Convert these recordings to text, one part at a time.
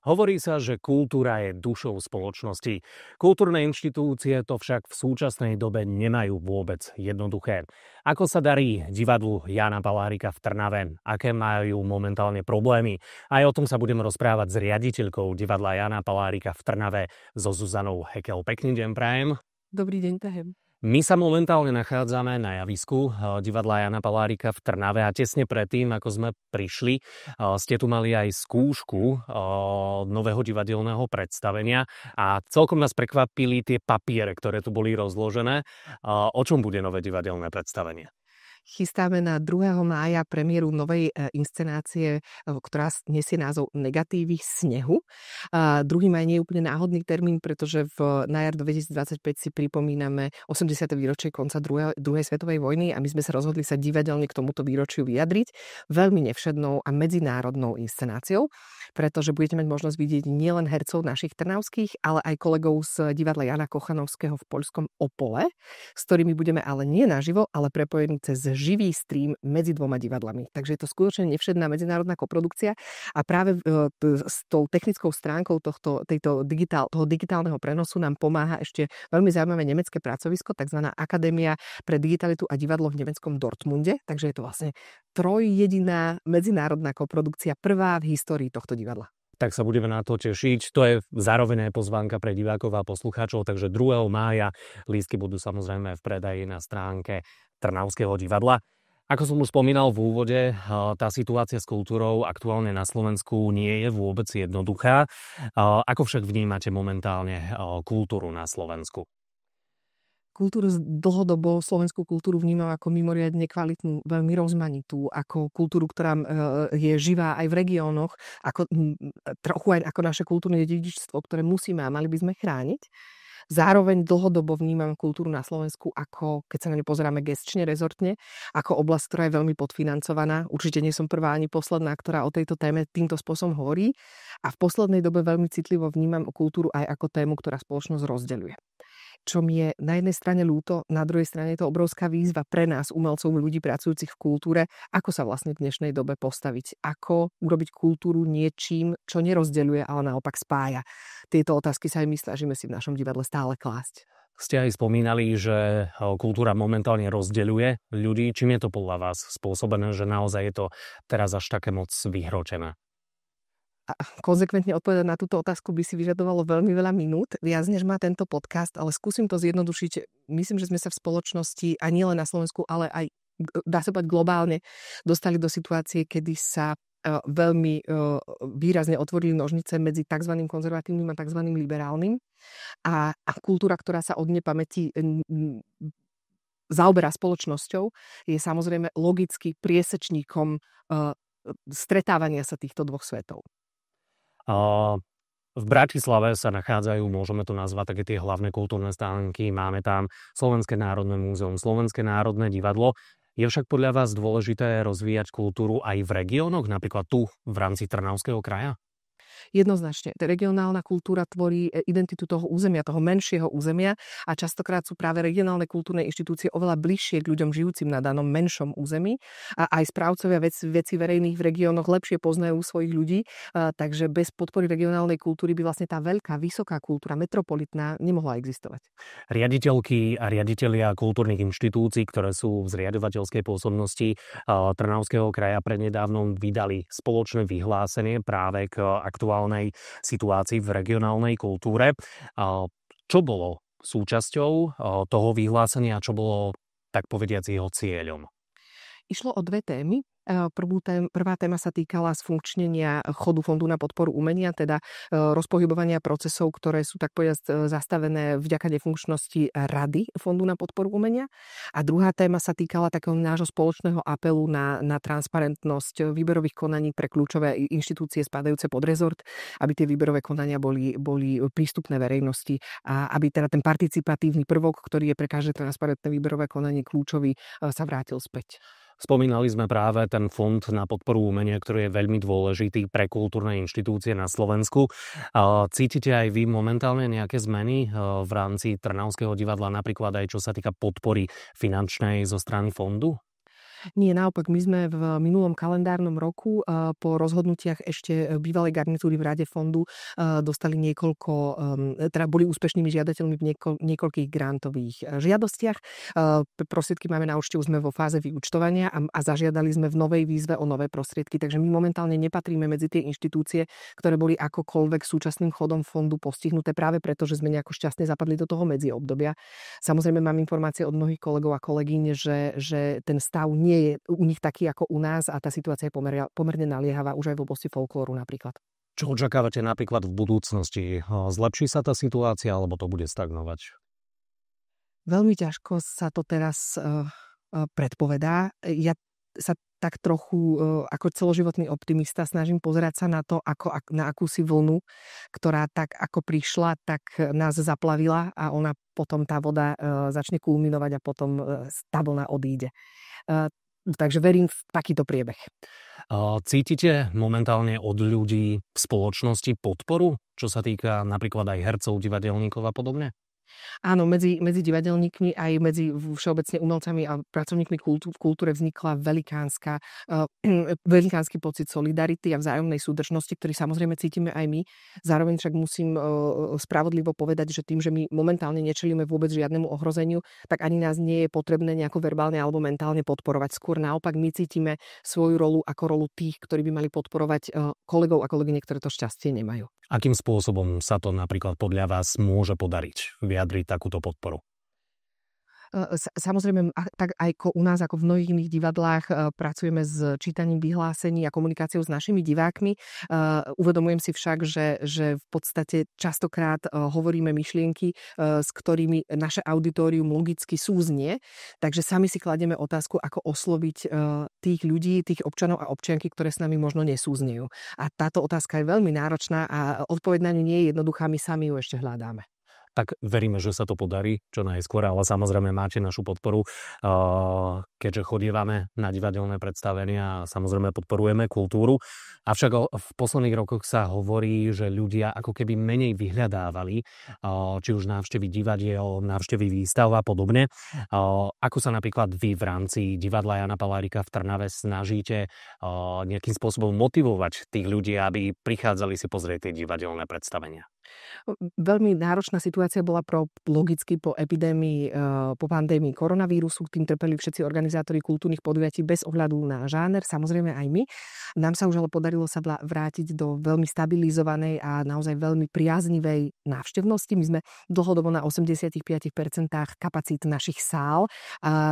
Hovorí sa, že kultúra je dušou spoločnosti. Kultúrne inštitúcie to však v súčasnej dobe nemajú vôbec jednoduché. Ako sa darí divadlu Jána Palárika v Trnave? Aké majú momentálne problémy? Aj o tom sa budeme rozprávať s riaditeľkou divadla Jána Palárika v Trnave so Zuzanou Hekel. Pekný deň prajem. Dobrý deň, prajem. My sa momentálne nachádzame na javisku divadla Jána Palárika v Trnave a tesne predtým, ako sme prišli, ste tu mali aj skúšku nového divadelného predstavenia a celkom nás prekvapili tie papiere, ktoré tu boli rozložené. O čom bude nové divadelné predstavenie? Chystáme na 2. mája premiéru novej inscenácie, ktorá nesie názov Negatívy snehu. 2. maj nie je úplne náhodný termín, pretože na jar 2025 si pripomíname 80. výročie konca druhej svetovej vojny a my sme sa rozhodli sa divadelne k tomuto výročiu vyjadriť veľmi nevšednou a medzinárodnou inscenáciou, pretože budete mať možnosť vidieť nielen hercov našich trnavských, ale aj kolegov z divadla Jana Kochanovského v poľskom Opole, s ktorými budeme ale nie naživo, ale prepojení cez živý stream medzi dvoma divadlami. Takže je to skutočne nevšedná medzinárodná koprodukcia a práve s tou technickou stránkou toho digitálneho prenosu nám pomáha ešte veľmi zaujímavé nemecké pracovisko, takzvaná Akadémia pre digitalitu a divadlo v nemeckom Dortmunde. Takže je to vlastne trojjediná medzinárodná koprodukcia, prvá v histórii tohto divadla. Tak sa budeme na to tešiť. To je zároveň aj pozvánka pre divákov a poslucháčov, takže 2. mája lístky budú samozrejme v predaji na stránke Trnavského divadla. Ako som už spomínal v úvode, tá situácia s kultúrou aktuálne na Slovensku nie je vôbec jednoduchá. Ako však vnímate momentálne kultúru na Slovensku? Dlhodobo slovenskú kultúru vnímam ako mimoriadne kvalitnú, veľmi rozmanitú, ako kultúru, ktorá je živá aj v regiónoch, trochu aj ako naše kultúrne dedičstvo, ktoré musíme a mali by sme chrániť. Zároveň dlhodobo vnímam kultúru na Slovensku ako, keď sa na ňu pozeráme gesčne, rezortne, ako oblasť, ktorá je veľmi podfinancovaná. Určite nie som prvá ani posledná, ktorá o tejto téme týmto spôsobom hovorí. A v poslednej dobe veľmi citlivo vnímam kultúru aj ako tému, ktorá spoločnosť rozdeľuje. Čo mi je na jednej strane ľúto, na druhej strane je to obrovská výzva pre nás, umelcov, ľudí pracujúcich v kultúre, ako sa vlastne v dnešnej dobe postaviť, ako urobiť kultúru niečím, čo nerozdeľuje, ale naopak spája. Tieto otázky sa aj my snažíme si v našom divadle stále klásť. Ste aj spomínali, že kultúra momentálne rozdeľuje ľudí. Čím je to podľa vás spôsobené, že naozaj je to teraz až také moc vyhročené? A konzekventne odpovedať na túto otázku by si vyžadovalo veľmi veľa minút, viac než má tento podcast, ale skúsim to zjednodušiť. Myslím, že sme sa v spoločnosti, a nielen na Slovensku, ale aj, dá sa povedať, globálne dostali do situácie, kedy sa veľmi výrazne otvorili nožnice medzi tzv. Konzervatívnym a tzv. Liberálnym. A kultúra, ktorá sa od nepamäti zaoberá spoločnosťou, je samozrejme logicky priesečníkom stretávania sa týchto dvoch svetov. V Bratislave sa nachádzajú, môžeme to nazvať, také tie hlavné kultúrne stánky. Máme tam Slovenské národné múzeum, Slovenské národné divadlo. Je však podľa vás dôležité rozvíjať kultúru aj v regiónoch, napríklad tu v rámci Trnavského kraja? Jednoznačne. Regionálna kultúra tvorí identitu toho územia, toho menšieho územia a častokrát sú práve regionálne kultúrne inštitúcie oveľa bližšie k ľuďom žijúcim na danom menšom území a aj správcovia veci verejných v regiónoch lepšie poznajú svojich ľudí, takže bez podpory regionálnej kultúry by vlastne tá veľká, vysoká kultúra, metropolitná, nemohla existovať. Riaditeľky a riaditelia kultúrnych inštitúcií, ktoré sú v zriaďovateľskej pôsobnosti Trnavského kraja, prednedávnom vydali spoločné vyhlásenie práve k aktuálnej situácii v regionálnej kultúre. Čo bolo súčasťou toho vyhlásenia, čo bolo, tak povediac, jeho cieľom? Išlo o dve témy. Prvá téma sa týkala sfunkčnenia chodu Fondu na podporu umenia, teda rozpohybovania procesov, ktoré sú tak povedať zastavené vďaka nefunkčnosti Rady Fondu na podporu umenia. A druhá téma sa týkala takého nášho spoločného apelu na transparentnosť výberových konaní pre kľúčové inštitúcie spadajúce pod rezort, aby tie výberové konania boli prístupné verejnosti a aby teda ten participatívny prvok, ktorý je pre každé transparentné výberové konanie kľúčový, sa vrátil späť. Spomínali sme práve ten fond na podporu umenia, ktorý je veľmi dôležitý pre kultúrne inštitúcie na Slovensku. Cítite aj vy momentálne nejaké zmeny v rámci Trnavského divadla, napríklad aj čo sa týka podpory finančnej zo strany fondu? Nie, naopak, my sme v minulom kalendárnom roku po rozhodnutiach ešte bývalej garnitúry v Rade fondu dostali niekoľko, teda boli úspešnými žiadateľmi v niekoľkých grantových žiadostiach. Prostriedky máme na účte, už sme vo fáze vyúčtovania a zažiadali sme v novej výzve o nové prostriedky, takže my momentálne nepatríme medzi tie inštitúcie, ktoré boli akokoľvek súčasným chodom fondu postihnuté práve preto, že sme nejako šťastne zapadli do toho medziobdobia. Samozrejme mám informácie od mnohých kolegov a kolegyň, že ten stav nie je u nich taký ako u nás a tá situácia je pomerne naliehavá už aj v oblasti folklóru napríklad. Čo očakávate napríklad v budúcnosti? Zlepší sa tá situácia, alebo to bude stagnovať? Veľmi ťažko sa to teraz predpovedá. Ja sa tak trochu ako celoživotný optimista snažím pozerať sa na to, ako na akúsi vlnu, ktorá tak ako prišla, tak nás zaplavila a ona potom tá voda začne kulminovať a potom tá vlna odíde. Takže verím v takýto priebeh. Cítite momentálne od ľudí v spoločnosti podporu, čo sa týka napríklad aj hercov, divadelníkov a podobne? Áno, medzi divadelníkmi aj medzi všeobecne umelcami a pracovníkmi v kultúre vznikla velikánsky pocit solidarity a vzájomnej súdržnosti, ktorý samozrejme cítime aj my. Zároveň však musím spravodlivo povedať, že tým, že my momentálne nečelíme vôbec žiadnemu ohrozeniu, tak ani nás nie je potrebné nejako verbálne alebo mentálne podporovať. Skôr naopak my cítime svoju rolu ako rolu tých, ktorí by mali podporovať kolegov a kolegyne, ktoré to šťastie nemajú. Akým spôsobom sa to napríklad podľa vás môže podariť vyjadriť takúto podporu? Samozrejme, tak aj u nás, ako v mnohých iných divadlách, pracujeme s čítaním vyhlásení a komunikáciou s našimi divákmi. Uvedomujem si však, že v podstate častokrát hovoríme myšlienky, s ktorými naše auditorium logicky súznie. Takže sami si kladieme otázku, ako osloviť tých ľudí, tých občanov a občianky, ktoré s nami možno nesúznejú. A táto otázka je veľmi náročná a odpoveď na ňu nie je jednoduchá, my sami ju ešte hľadáme. Tak veríme, že sa to podarí čo najskôr, ale samozrejme máte našu podporu, keďže chodievame na divadelné predstavenia a samozrejme podporujeme kultúru. Avšak v posledných rokoch sa hovorí, že ľudia ako keby menej vyhľadávali, či už návštevy divadiel, návštevy výstav a podobne. Ako sa napríklad vy v rámci divadla Jana Palárika v Trnave snažíte nejakým spôsobom motivovať tých ľudí, aby prichádzali si pozrieť tie divadelné predstavenia? Veľmi náročná situácia bola logicky po epidémii, po pandémii koronavírusu. Tým trpeli všetci organizátori kultúrnych podujatí bez ohľadu na žáner, samozrejme aj my. Nám sa už ale podarilo sa vrátiť do veľmi stabilizovanej a naozaj veľmi priaznivej návštevnosti. My sme dlhodobo na 85% kapacít našich sál,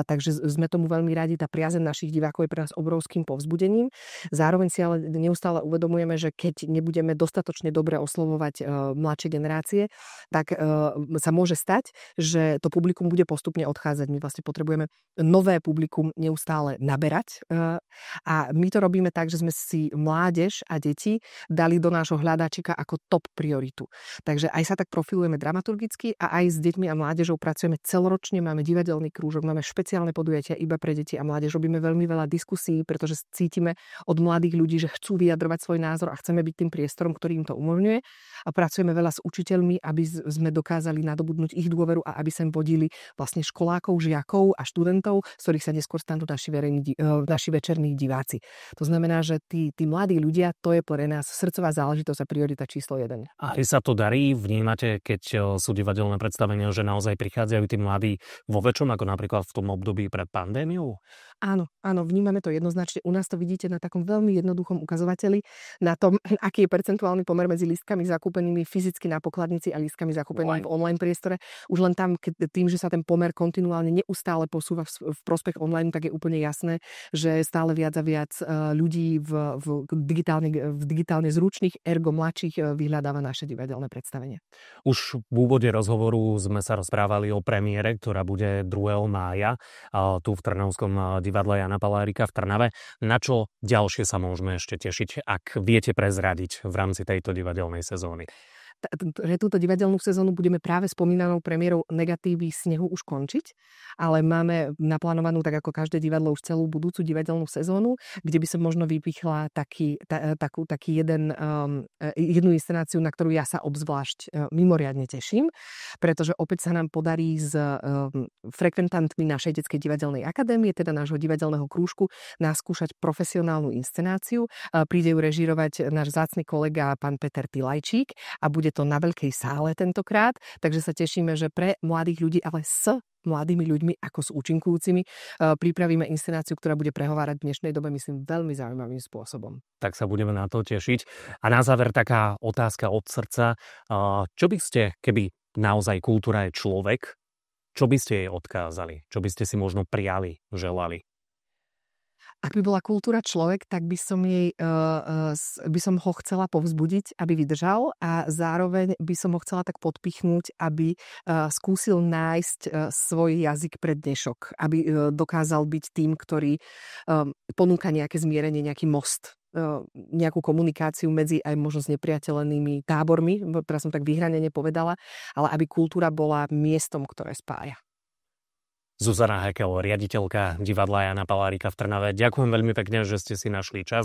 takže sme tomu veľmi radi. Tá priazeň našich divákov je pre nás obrovským povzbudením. Zároveň si ale neustále uvedomujeme, že keď nebudeme dostatočne dobre oslovovať mladšie generácie, tak sa môže stať, že to publikum bude postupne odchádzať. My vlastne potrebujeme nové publikum neustále naberať a my to robíme tak, že sme si mládež a deti dali do nášho hľadáčika ako top prioritu. Takže aj sa tak profilujeme dramaturgicky a aj s deťmi a mládežou pracujeme celoročne, máme divadelný krúžok, máme špeciálne podujatia iba pre deti a mládež, robíme veľmi veľa diskusí, pretože cítime od mladých ľudí, že chcú vyjadrovať svoj názor a chceme byť tým priestorom, ktorý im to umožňuje. A pracujeme veľa s učiteľmi, aby sme dokázali nadobudnúť ich dôveru a aby sem vodili vlastne školákov, žiakov a študentov, z ktorých sa neskôr stanú naši večerní diváci. To znamená, že tí mladí ľudia, to je pre nás srdcová záležitosť a priorita číslo 1. A sa to darí? Vnímate, keď sú divadelné predstavenia, že naozaj prichádzajú tí mladí vo väčšom, ako napríklad v tom období pred pandémiou? Áno, vnímame to jednoznačne. U nás to vidíte na takom veľmi jednoduchom ukazovateli, na tom, aký je percentuálny pomer medzi lístkami zakúpenými fyzicky na pokladnici a lístkami zakúpenými v online priestore. Už len tam, tým, že sa ten pomer kontinuálne neustále posúva v prospech online, tak je úplne jasné, že stále viac a viac ľudí v digitálne zručných, ergo mladších vyhľadáva naše divadelné predstavenie. Už v úvode rozhovoru sme sa rozprávali o premiére, ktorá bude 2. mája tu v Trnavskom divadle Jana Palárika v Trnave. Na čo ďalšie sa môžeme ešte tešiť, ak viete prezradiť v rámci tejto divadelnej sezóny? že túto divadelnú sezónu budeme práve spomínanou premiérou Negatívy snehu už končiť, ale máme naplánovanú, tak ako každé divadlo, už celú budúcu divadelnú sezónu, kde by som možno vypichla jednu inscenáciu, na ktorú ja sa obzvlášť mimoriadne teším, pretože opäť sa nám podarí s frekventantmi našej detskej divadelnej akadémie, teda nášho divadelného krúžku, naskúšať profesionálnu inscenáciu. Príde ju režírovať náš vzácny kolega pán Peter Pilajčík a bude to na veľkej sále tentokrát, takže sa tešíme, že pre mladých ľudí, ale s mladými ľuďmi ako s účinkujúcimi pripravíme inscenáciu, ktorá bude prehovárať v dnešnej dobe, myslím, veľmi zaujímavým spôsobom. Tak sa budeme na to tešiť. A na záver taká otázka od srdca. Čo by ste, keby naozaj kultúra je človek, čo by ste jej odkázali? Čo by ste si možno prijali, želali? Ak by bola kultúra človek, tak by som ho chcela povzbudiť, aby vydržal, a zároveň by som ho chcela tak podpichnúť, aby skúsil nájsť svoj jazyk pre dnešok, aby dokázal byť tým, ktorý ponúka nejaké zmierenie, nejaký most, nejakú komunikáciu medzi aj možno s nepriateľenými tábormi, teraz som tak vyhranene povedala, ale aby kultúra bola miestom, ktoré spája. Zuzana Hekel, riaditeľka divadla Jána Palárika v Trnave. Ďakujem veľmi pekne, že ste si našli čas